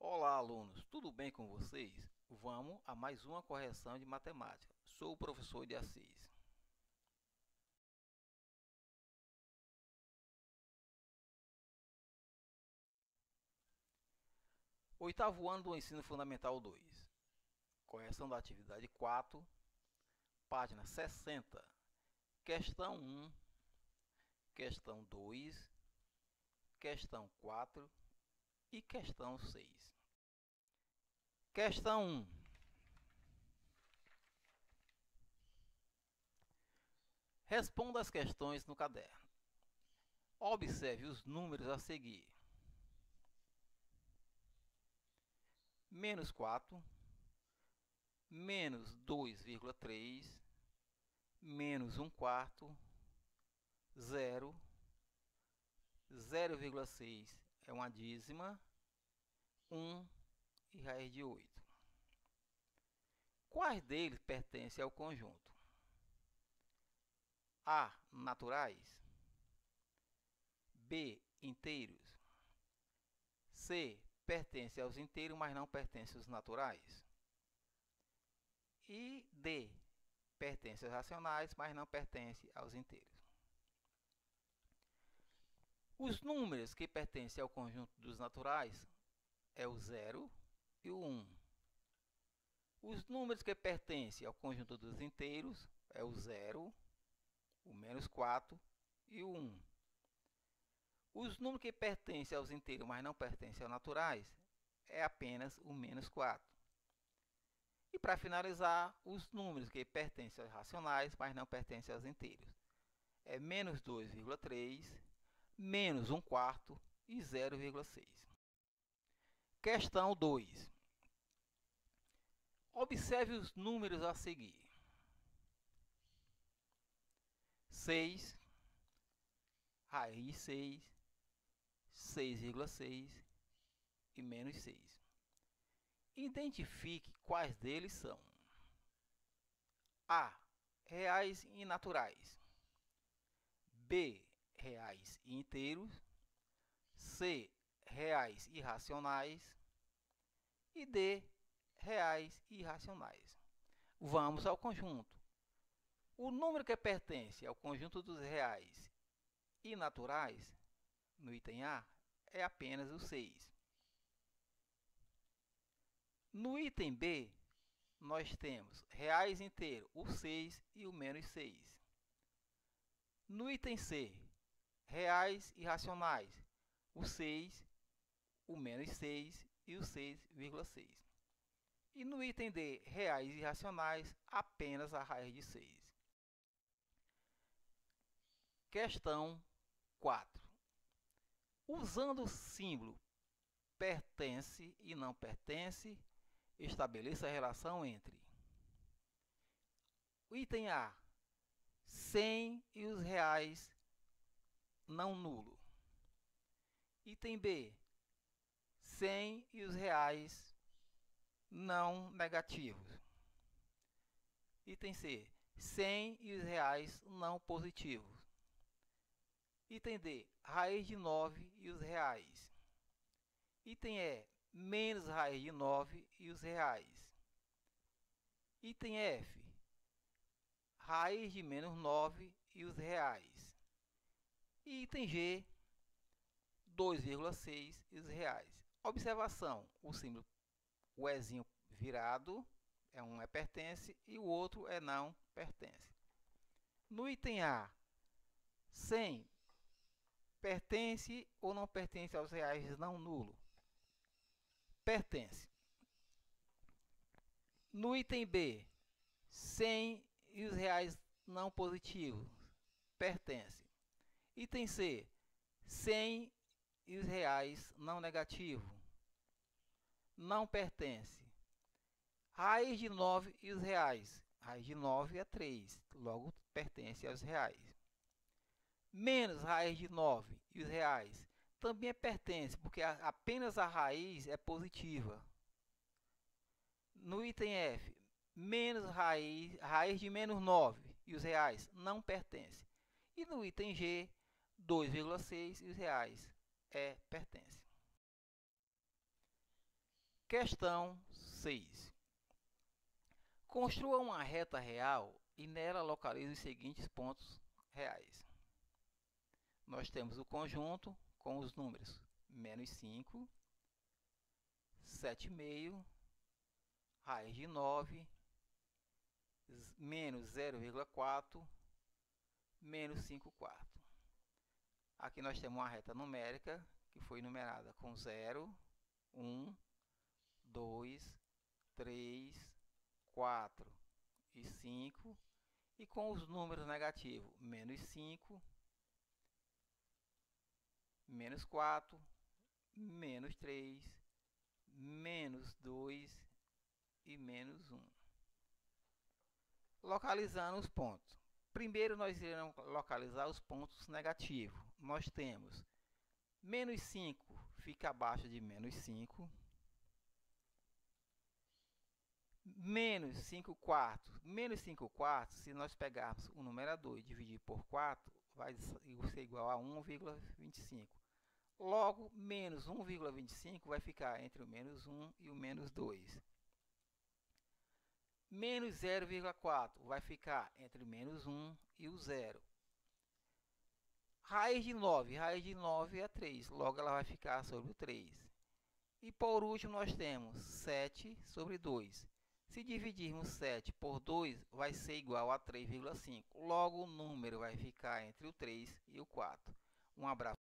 Olá, alunos, tudo bem com vocês? Vamos a mais uma correção de matemática. Sou o professor de Assis. Oitavo ano do Ensino Fundamental 2. Correção da atividade 4, página 60. Questão 1, questão 2, questão 4 e questão 6. Questão 1. Responda as questões no caderno. Observe os números a seguir. Menos 4, menos 2,3, menos 1/4, 0, 0,6 é uma dízima, 1 e raiz de 8. Quais deles pertencem ao conjunto? A. Naturais. B. Inteiros. C. Pertence aos inteiros, mas não pertence aos naturais. E D. Pertence aos racionais, mas não pertence aos inteiros. Os números que pertencem ao conjunto dos naturais é o 0 e o 1. Os números que pertencem ao conjunto dos inteiros é o 0, o menos 4 e o 1. Os números que pertencem aos inteiros, mas não pertencem aos naturais, é apenas o menos 4. E para finalizar, os números que pertencem aos racionais, mas não pertencem aos inteiros, é menos 2,3, menos 1/4 e 0,6. Questão 2. Observe os números a seguir. 6, raiz de 6, 6,6 e menos 6. Identifique quais deles são. A. Reais e naturais. B. Reais e inteiros. C. Reais e racionais. E D. Reais e irracionais. Vamos ao conjunto. O número que pertence ao conjunto dos reais e naturais, no item A, é apenas o 6. No item B, nós temos reais inteiro, o 6 e o menos 6. No item C, reais e racionais, o 6, o menos 6 e o 6,6. E no item D, reais e racionais, apenas a raiz de 6. Questão 4. Usando o símbolo pertence e não pertence, estabeleça a relação entre o item A, 100 e os reais não nulo. Item B, 100 e os reais não negativos. Item C, 100 e os reais não positivos. Item D, raiz de 9 e os reais. Item E, menos raiz de 9 e os reais. Item F, raiz de menos 9 e os reais. E item G, 2,6 e os reais. Observação, o símbolo, o Ezinho virado, um é pertence e o outro é não pertence. No item A, 100 pertence ou não pertence aos reais não nulo? Pertence. No item B, 100 e os reais não positivos? Pertence. Item C, 100 e os reais não negativos? Não pertence. Raiz de 9 e os reais? Raiz de 9 é 3, logo pertence aos reais. Menos raiz de 9 e os reais? Também pertence, porque apenas a raiz é positiva. No item F, menos raiz de menos 9 e os reais? Não pertence. E no item G, 2,6 e os reais? Pertence. Questão 6. Construa uma reta real e nela localize os seguintes pontos reais. Nós temos o conjunto com os números menos 5, 7,5, raiz de 9, menos 0,4, menos 5 quartos. Aqui nós temos uma reta numérica que foi numerada com 0, 1, 2, 3, 4 e 5, e com os números negativos menos 5, menos 4, menos 3, menos 2 e menos 1. Localizando os pontos. Primeiro nós iremos localizar os pontos negativos. Nós temos menos 5 fica abaixo de menos 5. Menos 5 quartos. Menos 5 quartos, se nós pegarmos o numerador e dividir por 4, vai ser igual a 1,25. Logo, menos 1,25 vai ficar entre o menos 1 e o menos 2. Menos 0,4 vai ficar entre o menos 1 e o 0. Raiz de 9 é 3, logo ela vai ficar sobre o 3. E por último nós temos 7 sobre 2. Se dividirmos 7 por 2, vai ser igual a 3,5. Logo o número vai ficar entre o 3 e o 4. Um abraço.